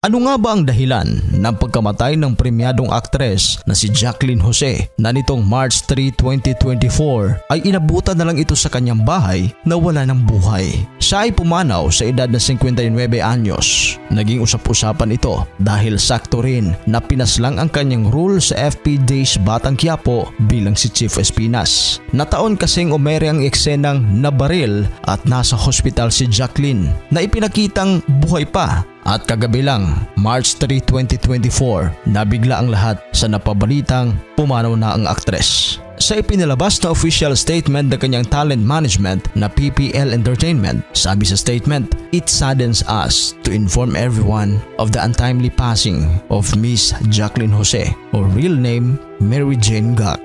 Ano nga ba ang dahilan ng pagkamatay ng premyadong aktres na si Jacqueline Jose na nitong March 3, 2024 ay inabutan na lang ito sa kanyang bahay na wala ng buhay? Siya ay pumanaw sa edad na 59 anyos. Naging usap-usapan ito dahil sakto rin na pinaslang ang kanyang role sa FPJ's Batang Quiapo bilang si Chief Espinas. Nataon kasing umere ang eksenang nabaril at nasa hospital si Jacqueline na ipinakitang buhay pa. At kagabi lang, March 3, 2024, nabigla ang lahat sa napabalitang pumanaw na ang aktres. Sa ipinalabas na official statement ng kanyang talent management na PPL Entertainment, sabi sa statement, "It saddens us to inform everyone of the untimely passing of Miss Jacqueline Jose, or real name Mary Jane Gak."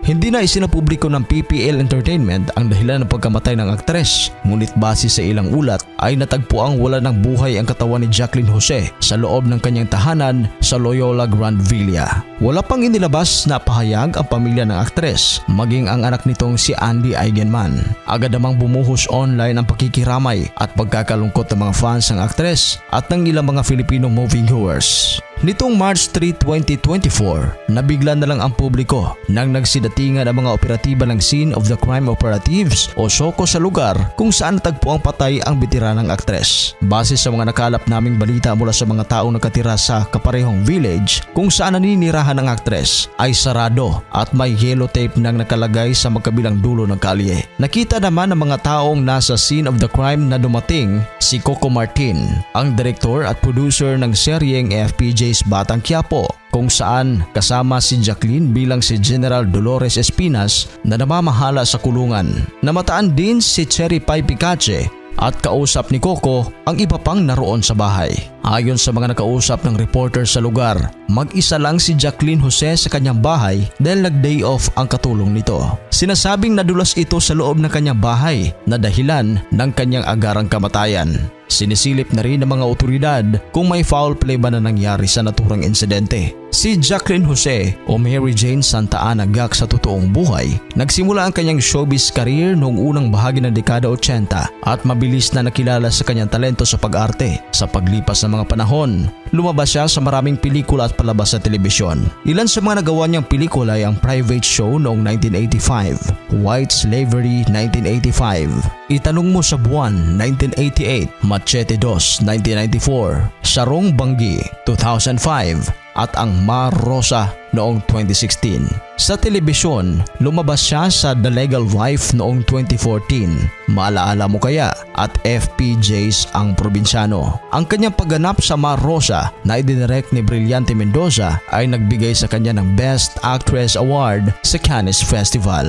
Hindi na isinapubliko ng PPL Entertainment ang dahilan ng pagkamatay ng aktres, ngunit base sa ilang ulat ay natagpuang wala ng buhay ang katawan ni Jacqueline Jose sa loob ng kanyang tahanan sa Loyola Grand Villa. Wala pang inilabas na pahayag ang pamilya ng aktres, maging ang anak nitong si Andy Eigenman. Agad namang bumuhos online ang pakikiramay at pagkakalungkot ng mga fans ng aktres at ng ilang mga Filipino moviegoers. Nitong March 3, 2024, nabigla na lang ang publiko nang nagsidatingan ang mga operatiba ng Scene of the Crime Operatives o SOCO sa lugar kung saan natagpuang patay ang bitiranang aktres. Base sa mga nakalap naming balita mula sa mga taong nakatira sa kaparehong village kung saan naninirahan ang aktres ay sarado at may yellow tape nang nakalagay sa magkabilang dulo ng kalye. Nakita naman ng mga taong nasa scene of the crime na dumating si Coco Martin, ang direktor at producer ng seryeng FPJ's Batang Quiapo, kung saan kasama si Jacqueline bilang si General Dolores Espinas na namamahala sa kulungan. Namataan din si Cherry Pie Picache at kausap ni Coco ang iba pang naroon sa bahay. Ayon sa mga nakausap ng reporter sa lugar, mag-isa lang si Jacqueline Jose sa kanyang bahay dahil nag-day off ang katulong nito. Sinasabing nadulas ito sa loob ng kanyang bahay na dahilan ng kanyang agarang kamatayan. Sinisilip na rin ng mga otoridad kung may foul play ba na nangyari sa naturang insidente. Si Jacqueline Jose o Mary Jane Santa Ana Gak sa totoong buhay, nagsimula ang kanyang showbiz career noong unang bahagi ng dekada 80 at mabilis na nakilala sa kanyang talento sa pag-arte. Sa paglipas ng mga panahon, lumabas siya sa maraming pelikula at palabas sa telebisyon. Ilan sa mga nagawa niyang pelikula ay ang Private Show noong 1985, White Slavery 1985, Itanong Mo sa Buwan 1988, Machete 2 1994, Sarong Banggi 2005, at ang Mar Rosa noong 2016. Sa telebisyon, lumabas siya sa The Legal Wife noong 2014, Maalaala Mo Kaya, at FPJ's Ang Probinsyano. Ang kanyang pagganap sa Mar Rosa na idinirect ni Brillante Mendoza ay nagbigay sa kanya ng Best Actress Award sa Cannes Festival.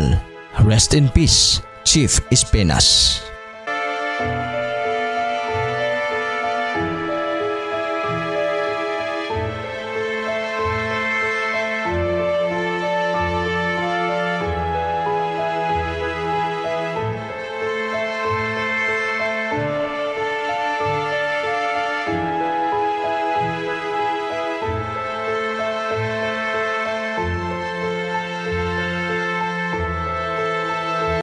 Rest in peace, Chief Espinas.